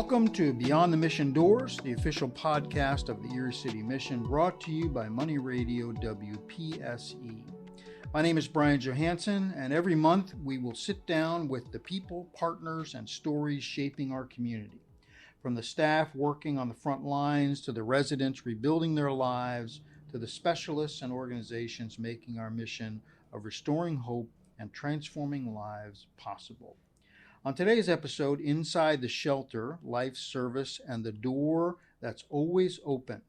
Welcome to Beyond the Mission Doors, the official podcast of the Erie City Mission, brought to you by Money Radio WPSE. My name is Brian Johansson, and every month we will sit down with the people, partners, and stories shaping our community. From the staff working on the front lines, to the residents rebuilding their lives, to the specialists and organizations making our mission of restoring hope and transforming lives possible. On today's episode, Inside the Shelter, Life Service, and the Door That's Always Open,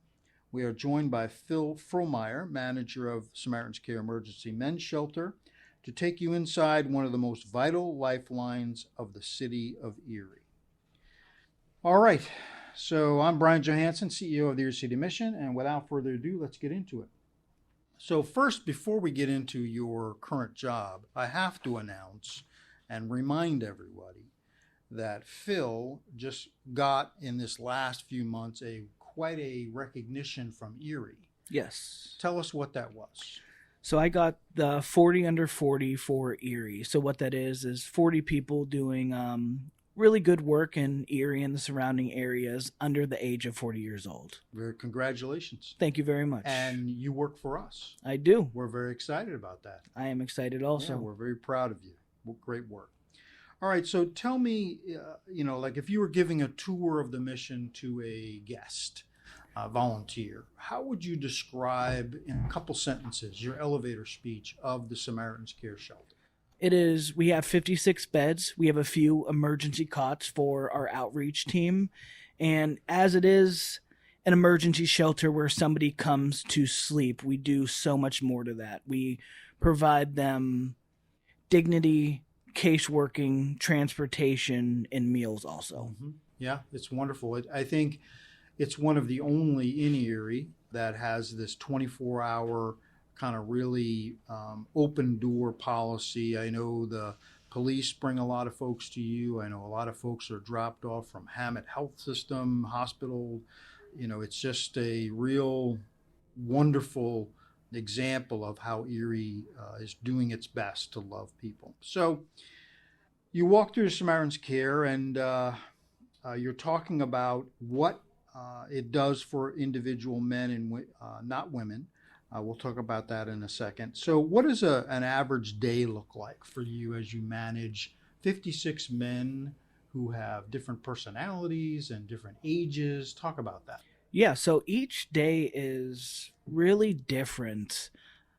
we are joined by Phil Fromyer, manager of Samaritan's Care Emergency Men's Shelter, to take you inside one of the most vital lifelines of the city of Erie. All right, so I'm Brian Johansson, CEO of the Erie City Mission, and without further ado, let's get into it. So first, before we get into your current job, I have to announce and remind everybody that Phil just got in this last few months quite a recognition from Erie. Yes. Tell us what that was. So I got the 40 under 40 for Erie. So what that is 40 people doing really good work in Erie and the surrounding areas under the age of 40 years old. Very congratulations. Thank you very much. And you work for us. I do. We're very excited about that. I am excited also. Yeah, we're very proud of you. Great work. All right, so tell me, like if you were giving a tour of the mission to a guest, volunteer, how would you describe in a couple sentences your elevator speech of the Samaritan's Care Shelter? We have 56 beds. We have a few emergency cots for our outreach team. And as it is an emergency shelter where somebody comes to sleep, we do so much more to that. We provide them dignity, case working, transportation, and meals also. Mm-hmm. Yeah, it's wonderful. I think it's one of the only in Erie that has this 24-hour kind of really open door policy. I know the police bring a lot of folks to you. I know a lot of folks are dropped off from Hammett Health System, hospital. It's just a real wonderful example of how Erie is doing its best to love people. So you walk through Samaritan's Care and you're talking about what it does for individual men and not women. We'll talk about that in a second. So what does an average day look like for you as you manage 56 men who have different personalities and different ages? Talk about that. Yeah, so each day is really different.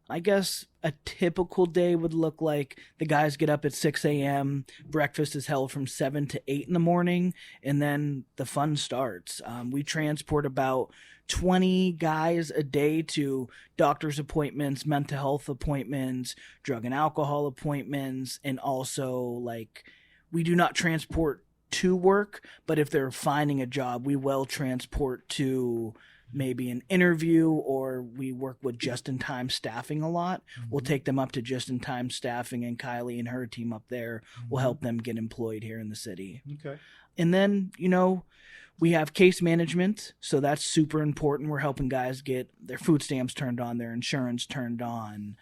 I guess a typical day would look like the guys get up at 6 a.m., breakfast is held from 7 to 8 in the morning, and then the fun starts. We transport about 20 guys a day to doctor's appointments, mental health appointments, drug and alcohol appointments, and also, we do not transport to work, but if they're finding a job, we will transport to maybe an interview, or we work with just-in-time staffing a lot. Mm-hmm. We'll take them up to just-in-time staffing, and Kylie and her team up there will help them get employed here in the city. Okay. And then, we have case management, so that's super important. We're helping guys get their food stamps turned on, their insurance turned on,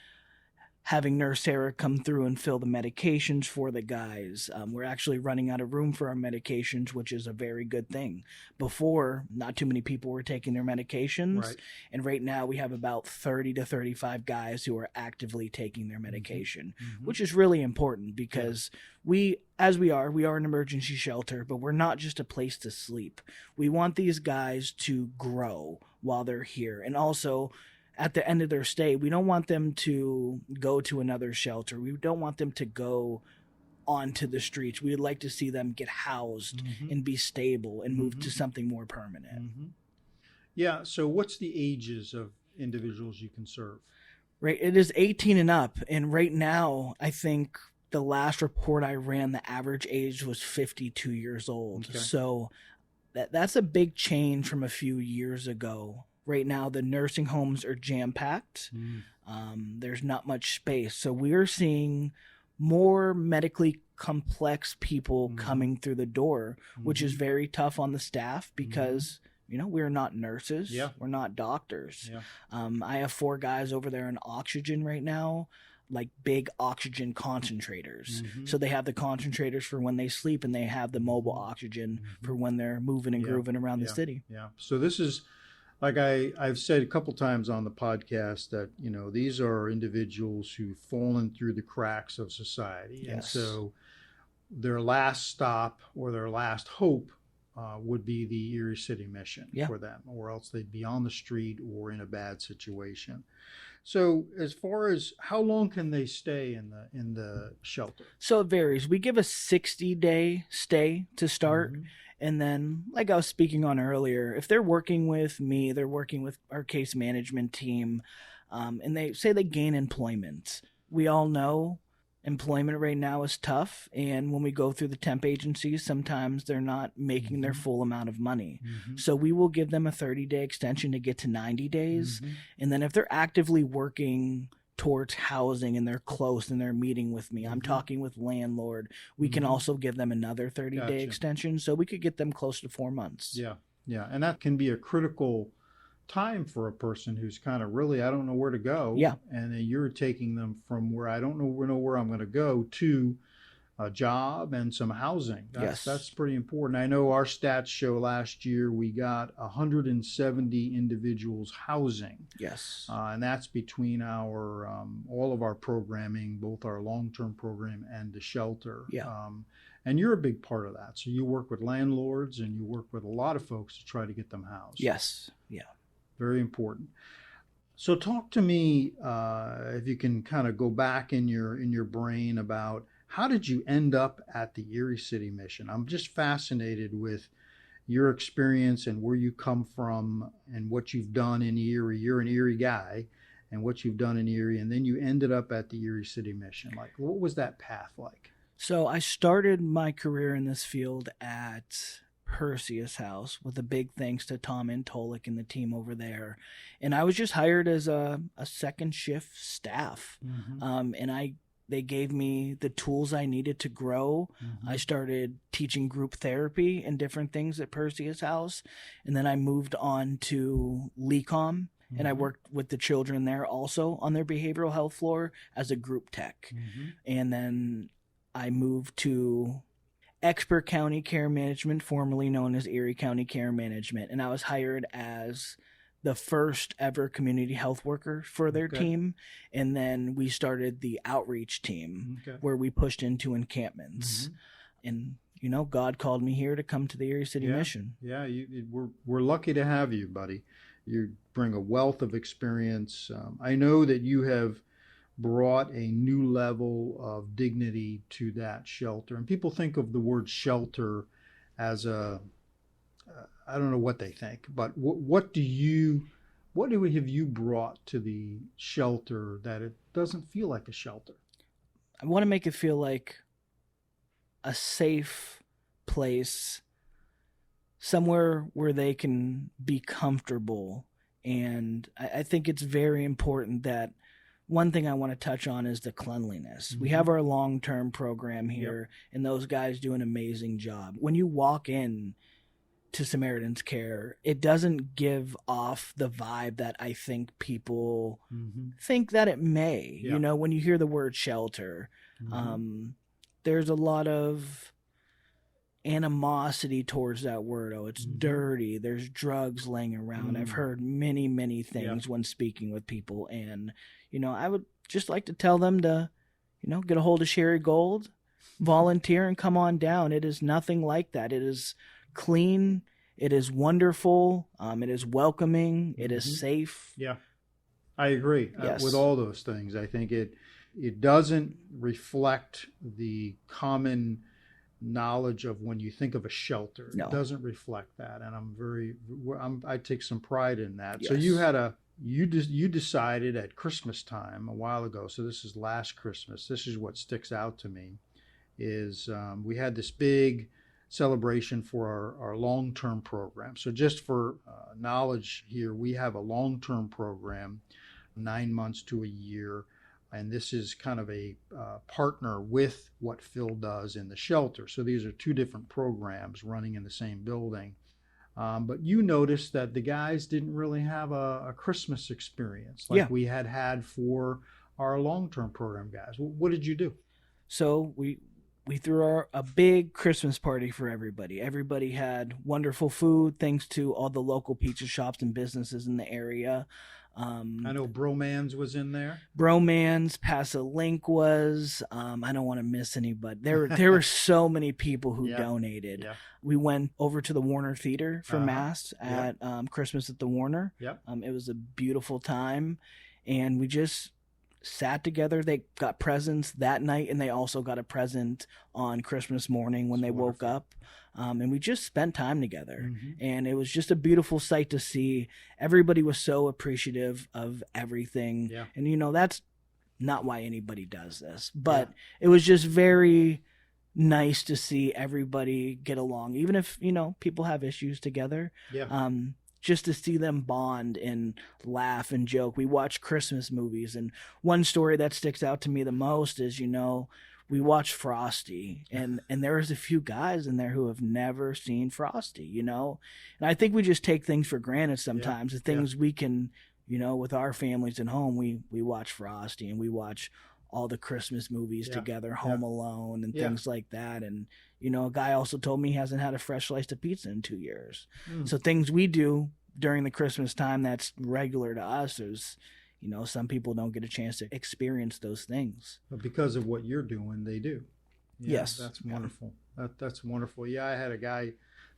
having Nurse Sarah come through and fill the medications for the guys. We're actually running out of room for our medications, which is a very good thing. Before, not too many people were taking their medications, right. And right now we have about 30 to 35 guys who are actively taking their medication, mm-hmm. which is really important because we are an emergency shelter, but we're not just a place to sleep. We want these guys to grow while they're here, and also at the end of their stay, we don't want them to go to another shelter. We don't want them to go onto the streets. We would like to see them get housed mm-hmm. and be stable and move mm-hmm. to something more permanent. Mm-hmm. Yeah, so what's the ages of individuals you can serve? Right, it is 18 and up. And right now, I think the last report I ran, the average age was 52 years old. Okay. So that's a big change from a few years ago. Right now, the nursing homes are jam-packed. There's not much space. So we're seeing more medically complex people coming through the door, which is very tough on the staff because, we're not nurses. Yeah. We're not doctors. Yeah. I have 4 guys over there on oxygen right now. like big oxygen concentrators. Mhm. So they have the concentrators for when they sleep, and they have the mobile oxygen for when they're moving and grooving around the city. Yeah. So this is, like I've said a couple times on the podcast, that these are individuals who've fallen through the cracks of society, and so their last stop or their last hope would be the Erie City Mission for them, or else they'd be on the street or in a bad situation. So as far as how long can they stay in the shelter? So it varies. We give a 60-day stay to start. And then, like I was speaking on earlier, if they're working with me, they're working with our case management team, and they say they gain employment. We all know employment right now is tough. And when we go through the temp agencies, sometimes they're not making their full amount of money. So we will give them a 30-day extension to get to 90 days. And then if they're actively working towards housing and they're close and they're meeting with me, I'm talking with landlord, we can also give them another 30-day extension, so we could get them close to 4 months. Yeah, and that can be a critical time for a person who's kind of really, I don't know where to go, and then you're taking them from where I don't know where I'm going to go to a job and some housing. That's pretty important. I know our stats show last year we got 170 individuals housing. And that's between our all of our programming, both our long-term program and the shelter. And you're a big part of that. So you work with landlords and you work with a lot of folks to try to get them housed. Very important. So talk to me, if you can kind of go back in your brain about how did you end up at the Erie City Mission? I'm just fascinated with your experience and where you come from and what you've done in Erie. You're an Erie guy, and what you've done in Erie, and then you ended up at the Erie City Mission. Like, what was that path like? So I started my career in this field at Perseus House, with a big thanks to Tom Antolik and the team over there. And I was just hired as a second shift staff. And they gave me the tools I needed to grow. I started teaching group therapy and different things at Perseus House. And then I moved on to LECOM, and I worked with the children there also on their behavioral health floor as a group tech. And then I moved to Expert County Care Management, formerly known as Erie County Care Management. And I was hired as the first ever community health worker for their team. And then we started the outreach team where we pushed into encampments. And, God called me here to come to the Erie City Mission. Yeah, we're lucky to have you, buddy. You bring a wealth of experience. I know that you have brought a new level of dignity to that shelter. And people think of the word shelter as I don't know what they think, but what have you brought to the shelter that it doesn't feel like a shelter? I want to make it feel like a safe place, somewhere where they can be comfortable. And I think it's very important that one thing I want to touch on is the cleanliness. We have our long-term program here, and those guys do an amazing job. When you walk in to Samaritan's Care, it doesn't give off the vibe that I think people think that it may. When you hear the word shelter, there's a lot of animosity towards that word. Oh, it's dirty. There's drugs laying around. I've heard many, many things when speaking with people. And, I would just like to tell them to, get a hold of Sherry Gold, volunteer, and come on down. It is nothing like that. It is clean. It is wonderful. It is welcoming. It is safe. Yeah, I agree with all those things. I think it doesn't reflect the common knowledge of when you think of a shelter. It doesn't reflect that, and I take some pride in that. So you decided at Christmas time a while ago. So this is last Christmas. This is what sticks out to me is we had this big celebration for our long-term program. So just for knowledge here, we have a long-term program, 9 months to a year. And this is kind of a partner with what Phil does in the shelter. So these are two different programs running in the same building. But you noticed that the guys didn't really have a Christmas experience like we had for our long-term program guys. What did you do? So we threw a big Christmas party for everybody. Everybody had wonderful food thanks to all the local pizza shops and businesses in the area. I know Bromans was in there. Bromans, Pass a Link was. I don't want to miss anybody. There were so many people who donated. Yeah. We went over to the Warner Theater for Mass at Christmas at the Warner. Yep. It was a beautiful time, and we just sat together. They got presents that night, and they also got a present on Christmas morning when they woke up. And we just spent time together. And it was just a beautiful sight to see. Everybody was so appreciative of everything. Yeah. And, that's not why anybody does this. But it was just very nice to see everybody get along. Even if, people have issues together. Yeah. Just to see them bond and laugh and joke. We watch Christmas movies. And one story that sticks out to me the most is, we watched Frosty, and there was a few guys in there who have never seen Frosty, and I think we just take things for granted sometimes. The things we can, with our families at home, we watch Frosty and we watch all the Christmas movies together, Home Alone and things like that. And, a guy also told me he hasn't had a fresh slice of pizza in 2 years. So things we do during the Christmas time that's regular to us is, some people don't get a chance to experience those things. But because of what you're doing, they do. Yes. That's wonderful. That's wonderful. Yeah, I had a guy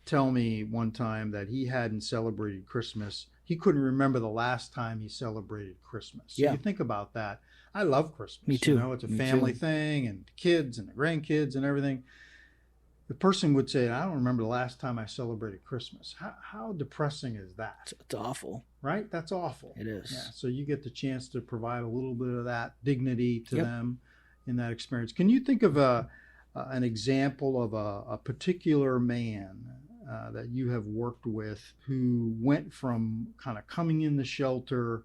tell me one time that he hadn't celebrated Christmas. He couldn't remember the last time he celebrated Christmas. So you think about that. I love Christmas. Me too. It's a family thing, and the kids and the grandkids and everything. The person would say, I don't remember the last time I celebrated Christmas. How depressing is that? It's awful. Right? That's awful. It is. Yeah. So you get the chance to provide a little bit of that dignity to them in that experience. Can you think of an example of a particular man that you have worked with who went from kind of coming in the shelter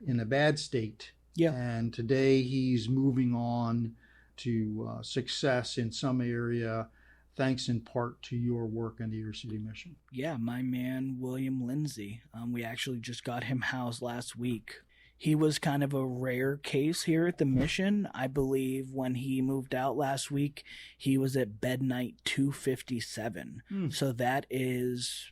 in a bad state, and today he's moving on to success in some area, thanks in part to your work in the Erie City Mission? Yeah, my man, William Lindsay. We actually just got him housed last week. He was kind of a rare case here at the mission. I believe when he moved out last week, he was at bed night 257. So that is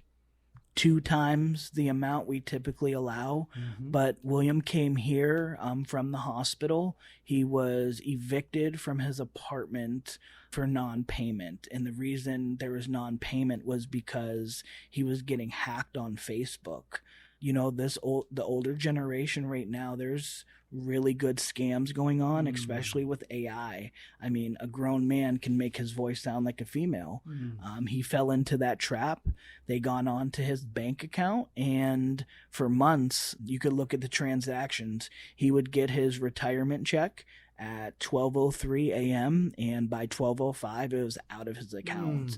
2 times the amount we typically allow. But William came here from the hospital. He was evicted from his apartment for non-payment. And the reason there was non-payment was because he was getting hacked on Facebook. The older generation right now, there's really good scams going on, especially with AI. I mean, a grown man can make his voice sound like a female. He fell into that trap. They got on to his bank account, and for months, you could look at the transactions. He would get his retirement check at 12:03 a.m. and by 12:05 it was out of his account.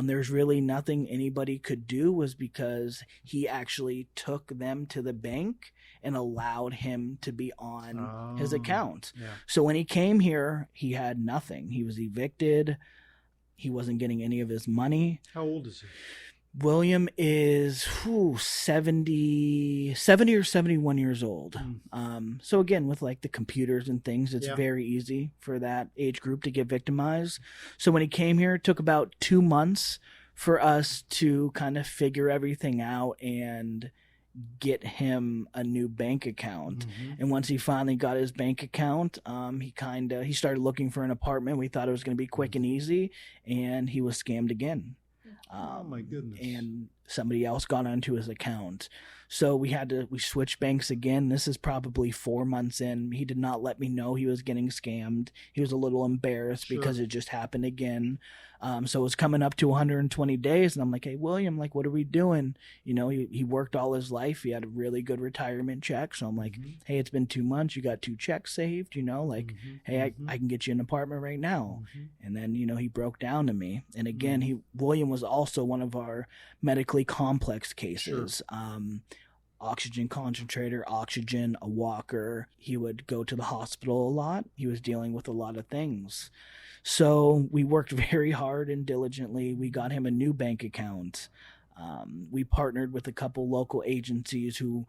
There's really nothing anybody could do, was because he actually took them to the bank and allowed him to be on his account. So when he came here, he had nothing. He was evicted. He wasn't getting any of his money. How old is he? William is 70 or 71 years old. So again, with like the computers and things, it's very easy for that age group to get victimized. So when he came here, it took about 2 months for us to kind of figure everything out and get him a new bank account. And once he finally got his bank account, he started looking for an apartment. We thought it was going to be quick and easy, and he was scammed again. Oh my goodness. And somebody else got onto his account. So we switched banks again. This is probably 4 months in. He did not let me know he was getting scammed. He was a little embarrassed because it just happened again. So it was coming up to 120 days, and I'm like, hey, William, like, what are we doing? He worked all his life. He had a really good retirement check. So I'm like, hey, it's been 2 months. You got 2 checks saved, hey, I can get you an apartment right now. And then, he broke down to me. And again, William was also one of our medically complex cases. Oxygen concentrator, oxygen, a walker. He would go to the hospital a lot. He was dealing with a lot of things. So we worked very hard and diligently. We got him a new bank account. We partnered with a couple local agencies who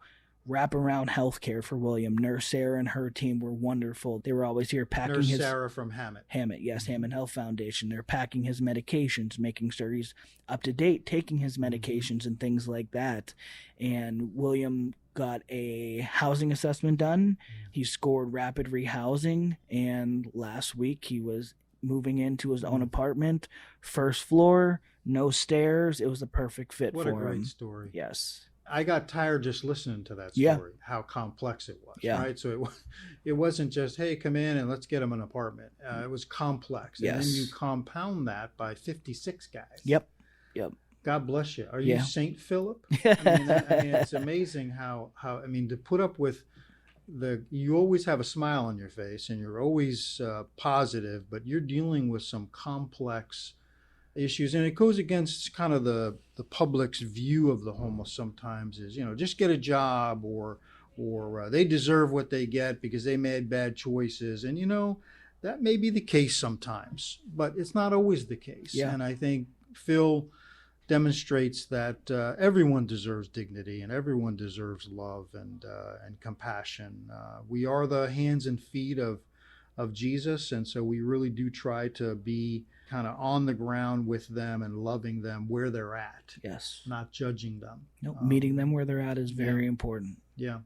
wraparound health care for William. Nurse Sarah and her team were wonderful. They were always here packing Nurse Sarah from Hammett. Yes, Hammett Health Foundation. They're packing his medications, making sure he's up to date, taking his medications and things like that. And William got a housing assessment done. He scored rapid rehousing, and last week he was moving into his own apartment, first floor, no stairs. It was a perfect fit for him. What a great story. Yes. I got tired just listening to that story, how complex it was, right? So it wasn't just, hey, come in and let's get him an apartment. It was complex. And then you compound that by 56 guys. Yep. God bless you. Are you Saint Philip? I mean, it's amazing how to put up with you always have a smile on your face and you're always positive, but you're dealing with some complex issues, and it goes against kind of the public's view of the homeless sometimes is, just get a job or they deserve what they get because they made bad choices. And, that may be the case sometimes, but it's not always the case. Yeah. And I think Phil demonstrates that everyone deserves dignity and everyone deserves love and compassion. We are the hands and feet of Jesus, and so we really do try to be kind of on the ground with them and loving them where they're at. Yes. Not judging them. No, meeting them where they're at is very important. Yeah.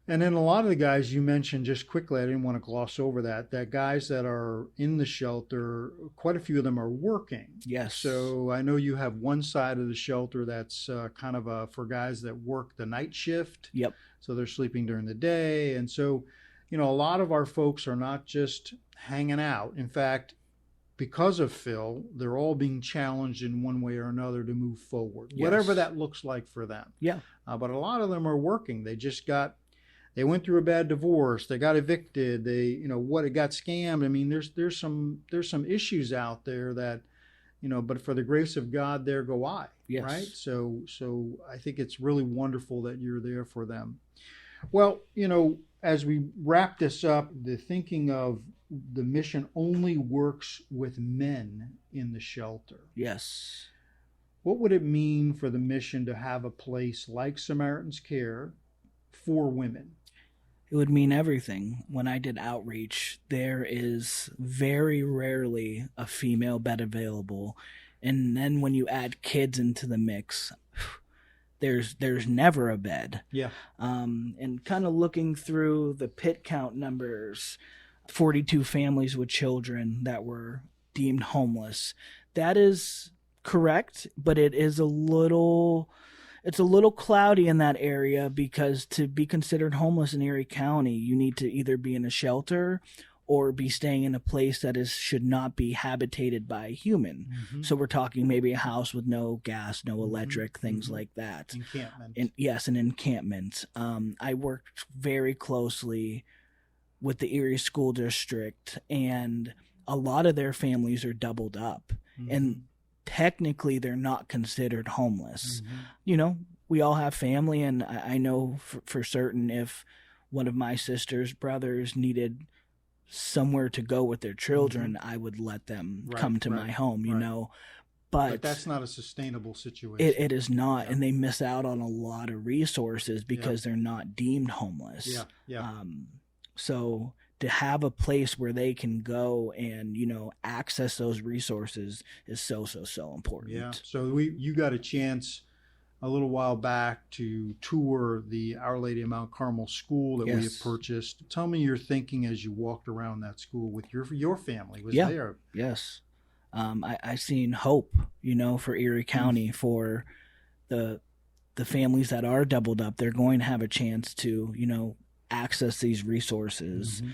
And then a lot of the guys you mentioned, just quickly, I didn't want to gloss over that guys that are in the shelter, quite a few of them are working. Yes. So I know you have one side of the shelter that's kind of for guys that work the night shift. Yep. So they're sleeping during the day. And so, a lot of our folks are not just hanging out. In fact, because of Phil, they're all being challenged in one way or another to move forward, whatever that looks like for them. Yeah. But a lot of them are working. They went through a bad divorce. They got evicted. They got scammed. I mean, there's some issues out there that, but for the grace of God, there go I. Yes. Right. So I think it's really wonderful that you're there for them. Well, as we wrap this up, the thinking of the mission only works with men in the shelter. Yes. What would it mean for the mission to have a place like Samaritan's Care for women? It would mean everything. When I did outreach, there is very rarely a female bed available. And then when you add kids into the mix, there's never a bed. Yeah. And kind of looking through the pit count numbers, 42 families with children that were deemed homeless. That is correct, but it's a little cloudy in that area, because to be considered homeless in Erie County, you need to either be in a shelter or be staying in a place that should not be habitated by a human. Mm-hmm. So we're talking maybe a house with no gas, no electric, things like that. Encampment. An encampment. I worked very closely with the Erie School District, and a lot of their families are doubled up. Mm-hmm. And technically they're not considered homeless. Mm-hmm. We all have family, and I know for certain if one of my sister's brothers needed somewhere to go with their children, mm-hmm. I would let them come to my home, but that's not a sustainable situation. It is not. Yeah. And they miss out on a lot of resources because they're not deemed homeless. Yeah. So to have a place where they can go and, access those resources is so important. Yeah. So you got a chance a little while back to tour the Our Lady of Mount Carmel school that we have purchased. Tell me your thinking as you walked around that school with your family was there. Yes. I seen hope, for Erie County, for the families that are doubled up. They're going to have a chance to, access these resources. Mm-hmm.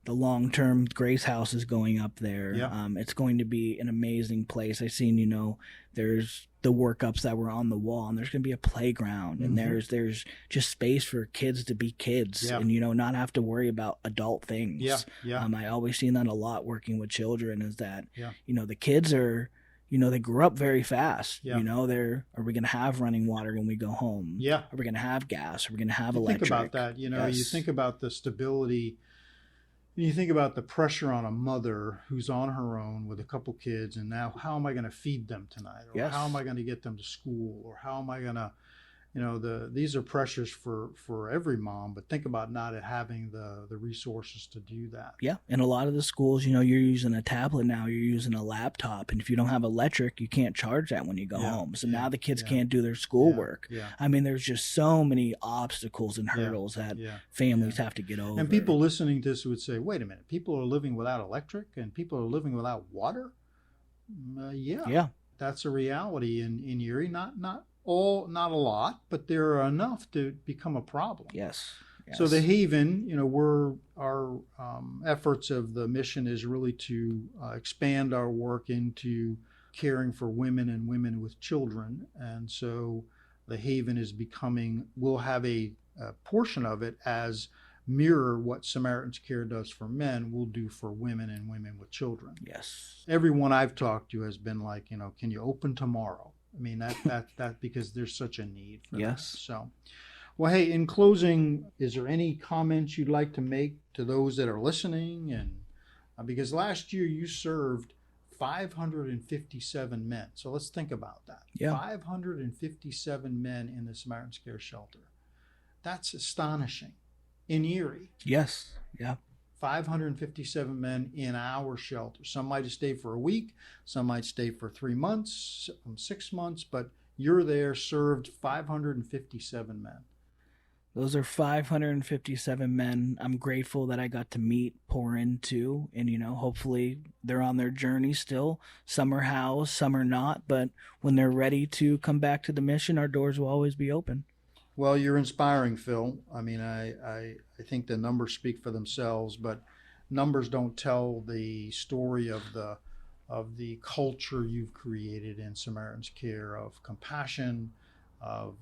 The long-term Grace House is going up there. Yeah. It's going to be an amazing place. I've seen, there's the workups that were on the wall, and there's going to be a playground, mm-hmm. and there's just space for kids to be kids, and, not have to worry about adult things. Yeah. I always seen that a lot working with children, is that, the kids are, they grew up very fast. Yeah. Are we going to have running water when we go home? Yeah. Are we going to have gas? Are we going to have electric? Think about that. You think about the stability. You think about the pressure on a mother who's on her own with a couple kids, and now how am I going to feed them tonight? Or how am I going to get them to school? Or how am I going to, these are pressures for every mom, but think about not having the resources to do that. Yeah. In a lot of the schools, you're using a tablet now, you're using a laptop. And if you don't have electric, you can't charge that when you go home. So now the kids can't do their schoolwork. Yeah. I mean, there's just so many obstacles and hurdles that families have to get over. And people listening to this would say, wait a minute, people are living without electric and people are living without water? Yeah. That's a reality in Erie. Not a lot, but there are enough to become a problem. Yes. So the Haven, our efforts of the mission is really to expand our work into caring for women and women with children. And so the Haven we'll have a portion of it as mirror what Samaritan's Care does for men, we'll do for women and women with children. Yes. Everyone I've talked to has been like, can you open tomorrow? I mean, that because there's such a need for that. So, well, hey, in closing, is there any comments you'd like to make to those that are listening? And because last year you served 557 men. So let's think about that. 557 men in the Samaritan's Care shelter. That's astonishing. In Erie. Yes. Yeah. 557 men in our shelter. Some might have stayed for a week, some might stay for 3 months, 6 months, but you're there, served 557 men. Those are 557 men I'm grateful that I got to meet, pour into, and hopefully they're on their journey still. Some are housed, some are not, but when they're ready to come back to the mission, our doors will always be open. Well, you're inspiring, Phil. I mean, I think the numbers speak for themselves, but numbers don't tell the story of the culture you've created in Samaritan's Care of compassion, of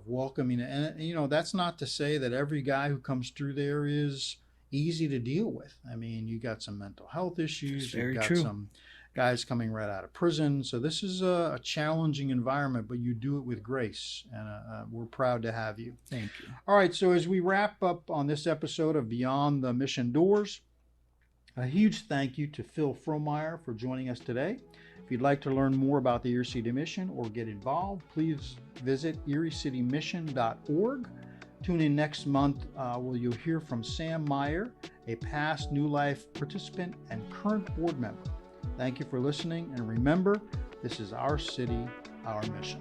welcoming. And that's not to say that every guy who comes through there is easy to deal with. I mean, you got some mental health issues. You've got some guys coming right out of prison. So this is a challenging environment, but you do it with grace, and we're proud to have you. Thank you. All right, so as we wrap up on this episode of Beyond the Mission Doors, a huge thank you to Phil Fromyer for joining us today. If you'd like to learn more about the Erie City Mission or get involved, please visit eriecitymission.org. Tune in next month where you'll hear from Sam Meyer, a past New Life participant and current board member. Thank you for listening, and remember, this is our city, our mission.